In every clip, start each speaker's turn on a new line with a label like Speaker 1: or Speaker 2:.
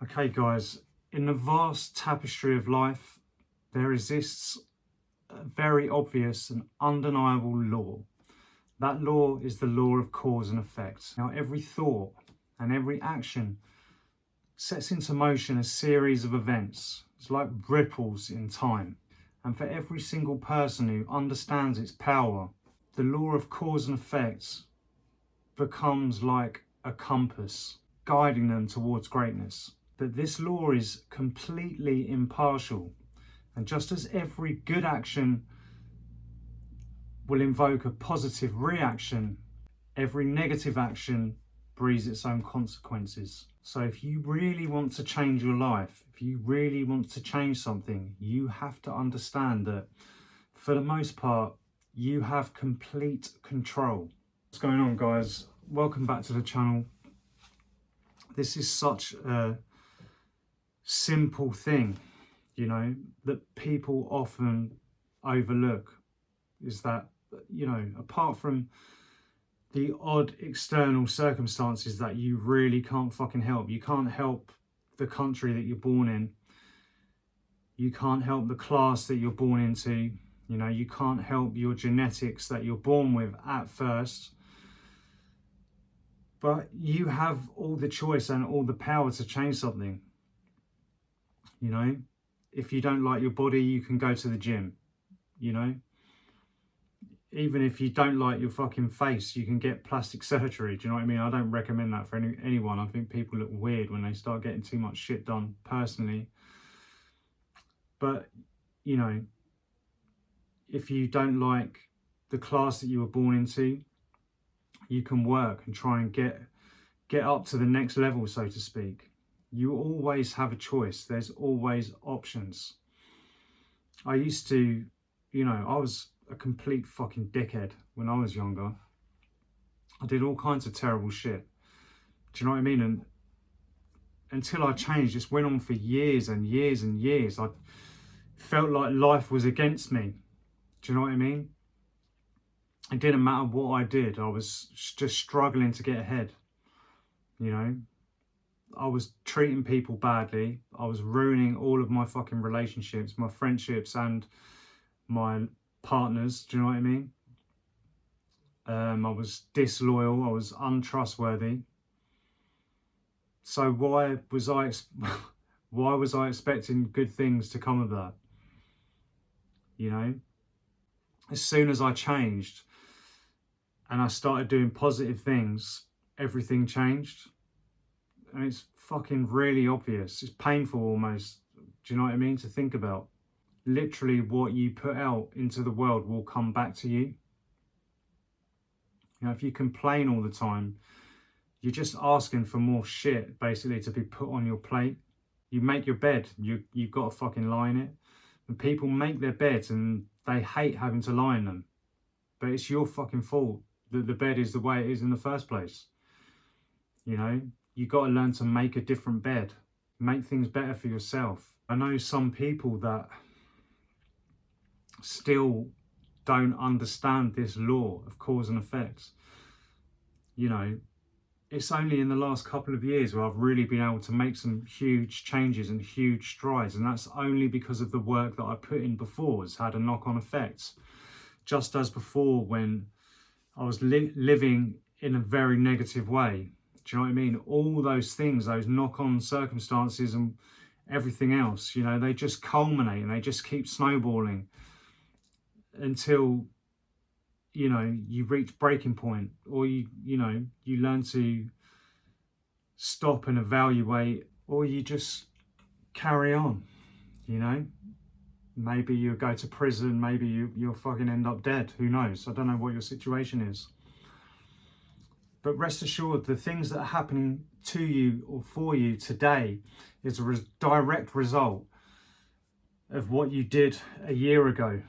Speaker 1: Okay guys, in the vast tapestry of life, there exists a very obvious and undeniable law. That law is the law of cause and effect. Now every thought and every action sets into motion a series of events. It's like ripples in time. And for every single person who understands its power, the law of cause and effect becomes like a compass, guiding them towards greatness. But this law is completely impartial. And just as every good action will invoke a positive reaction, every negative action breeds its own consequences. So if you really want to change your life, if you really want to change something, you have to understand that for the most part, you have complete control. What's going on, guys? Welcome back to the channel. This is such a simple thing, you know, that people often overlook, is that, you know, apart from the odd external circumstances that you really can't fucking help. You can't help the country that you're born in. You can't help the class that you're born into. You know, you can't help your genetics that you're born with at first. But you have all the choice and all the power to change something. You know, if you don't like your body, you can go to the gym, you know. Even if you don't like your fucking face, you can get plastic surgery. Do you know what I mean? I don't recommend that for anyone. I think people look weird when they start getting too much shit done, personally. But, you know, if you don't like the class that you were born into, you can work and try and get up to the next level, so to speak. You always have a choice. There's always options. I used to, you know, I was a complete fucking dickhead when I was younger. I did all kinds of terrible shit. Do you know what I mean? And until I changed, just went on for years and years and years. I felt like life was against me. Do you know what I mean? It didn't matter what I did. I was just struggling to get ahead. You know, I was treating people badly. I was ruining all of my fucking relationships, my friendships and my partners. Do you know what I mean? I was disloyal. I was untrustworthy. So why was I expecting good things to come of that? You know, as soon as I changed and I started doing positive things, everything changed. And it's fucking really obvious. It's painful almost. Do you know what I mean? To think about. Literally what you put out into the world will come back to you. You know, if you complain all the time, you're just asking for more shit, basically, to be put on your plate. You make your bed, you've got to fucking lie in it. And people make their beds and they hate having to lie in them. But it's your fucking fault that the bed is the way it is in the first place. You know, you got to learn to make a different bed. Make things better for yourself. I know some people that still don't understand this law of cause and effect. You know, it's only in the last couple of years where I've really been able to make some huge changes and huge strides, and that's only because of the work that I put in before has had a knock-on effect. Just as before, when I was living in a very negative way, do you know what I mean? All those things, those knock-on circumstances and everything else, you know, they just culminate and they just keep snowballing until, you know, you reach breaking point, or you know, you learn to stop and evaluate, or you just carry on. You know, maybe you go to prison, maybe you'll fucking end up dead, who knows? I don't know what your situation is, but rest assured, the things that are happening to you or for you today is a direct result of what you did a year ago.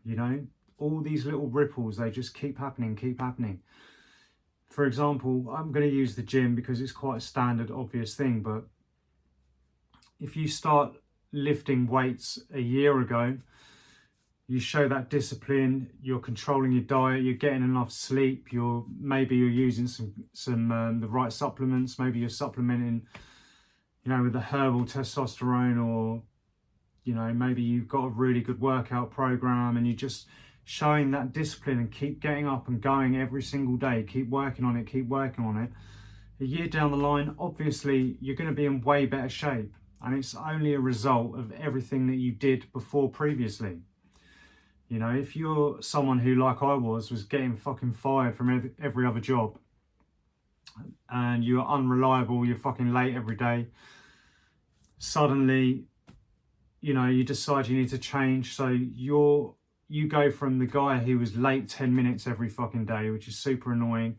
Speaker 1: You know, all these little ripples, they just keep happening, keep happening. For example, I'm going to use the gym because it's quite a standard, obvious thing, but if you start lifting weights a year ago, you show that discipline, you're controlling your diet, you're getting enough sleep, maybe you're using some the right supplements, maybe you're supplementing, you know, with the herbal testosterone, or, you know, maybe you've got a really good workout program and you're just showing that discipline and keep getting up and going every single day, keep working on it, keep working on it. A year down the line, obviously, you're going to be in way better shape. And it's only a result of everything that you did before previously. You know, if you're someone who, like I was getting fucking fired from every other job, and you're unreliable, you're fucking late every day, suddenly, you know, you decide you need to change. So you go from the guy who was late 10 minutes every fucking day, which is super annoying.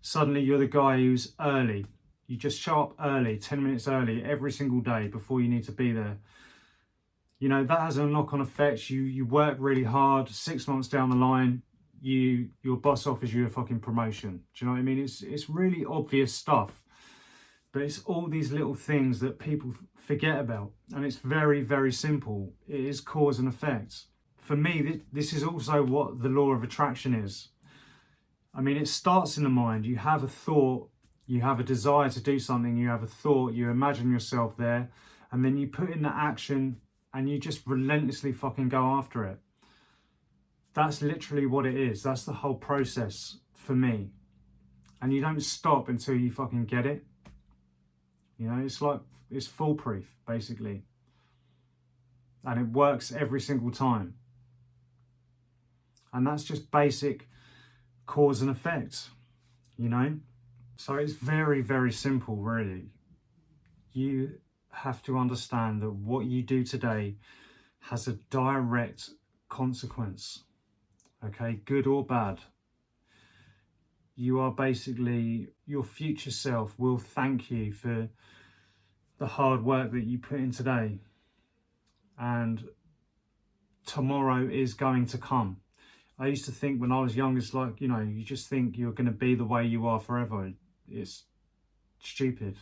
Speaker 1: Suddenly you're the guy who's early. You just show up early, 10 minutes early every single day before you need to be there. You know, that has a knock-on effect. You work really hard. 6 months down the line, your boss offers you a fucking promotion. Do you know what I mean? It's really obvious stuff. But it's all these little things that people forget about. And it's very, very simple. It is cause and effect. For me, this is also what the law of attraction is. I mean, it starts in the mind. You have a thought, you have a desire to do something, you have a thought, you imagine yourself there, and then you put in the action and you just relentlessly fucking go after it. That's literally what it is. That's the whole process for me. And you don't stop until you fucking get it. You know, it's foolproof, basically. And it works every single time. And that's just basic cause and effect, you know? So it's very, very simple, really. You have to understand that what you do today has a direct consequence, okay? Good or bad. You are basically, your future self will thank you for the hard work that you put in today. And tomorrow is going to come. I used to think when I was young, it's like, you know, you just think you're going to be the way you are forever. It's stupid,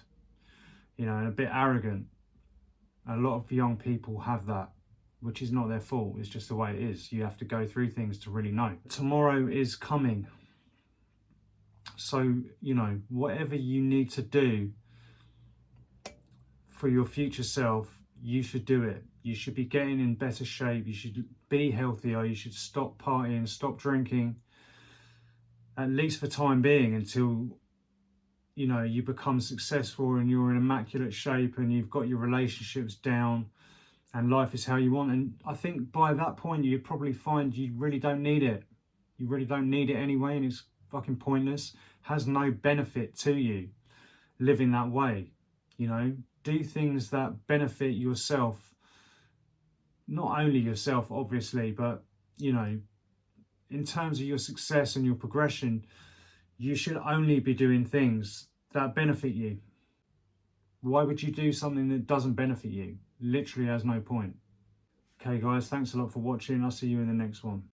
Speaker 1: you know, and a bit arrogant. A lot of young people have that, which is not their fault. It's just the way it is. You have to go through things to really know. Tomorrow is coming. So, you know, whatever you need to do for your future self, you should do it. You should be getting in better shape. You should be healthier. You should stop partying, stop drinking, at least for time being, until, you know, you become successful and you're in immaculate shape and you've got your relationships down and life is how you want. And I think by that point, you'd probably find you really don't need it. You really don't need it anyway, and it's fucking pointless. Has no benefit to you living that way. You know, do things that benefit yourself. Not only yourself, obviously, but, you know, in terms of your success and your progression, you should only be doing things that benefit you. Why would you do something that doesn't benefit you? Literally has no point. Okay, guys, thanks a lot for watching. I'll see you in the next one.